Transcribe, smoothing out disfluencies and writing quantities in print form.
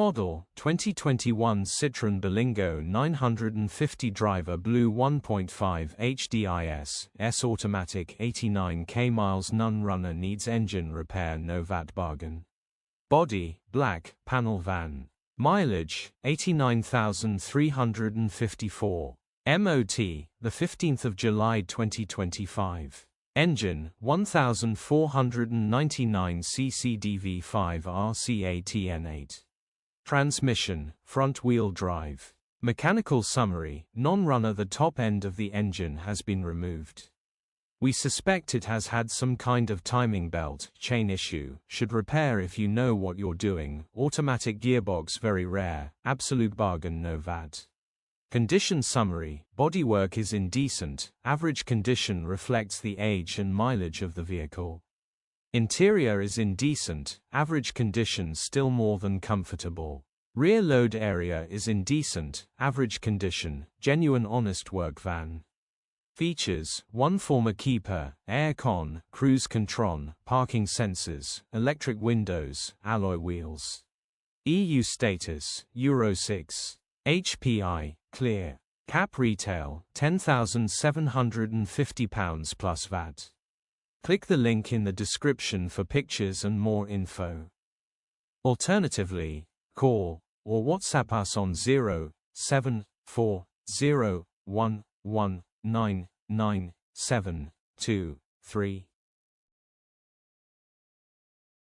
model, 2021 Citroen Berlingo 950 driver blue 1.5 HDIS, S automatic 89k miles none runner needs engine repair no VAT bargain. Body, black, panel van. Mileage, 89,354. MOT, the 15th of July 2025. Engine, 1499 cc DV5 RCATN8. Transmission, front-wheel drive. Mechanical summary, non-runner. The top end of the engine has been removed. We suspect it has had some kind of timing belt chain issue, should repair if you know what you're doing. Automatic gearbox very rare, absolute bargain no VAT. Condition summary, bodywork is indecent, average condition reflects the age and mileage of the vehicle. Interior is indecent, average condition still more than comfortable. Rear load area is indecent, average condition, genuine honest work van. Features, 1 former keeper, aircon, cruise control, parking sensors, electric windows, alloy wheels. EU status, Euro 6. HPI, clear. Cap retail, £10,750 plus VAT. Click the link in the description for pictures and more info. Alternatively, call or WhatsApp us on 07401199723.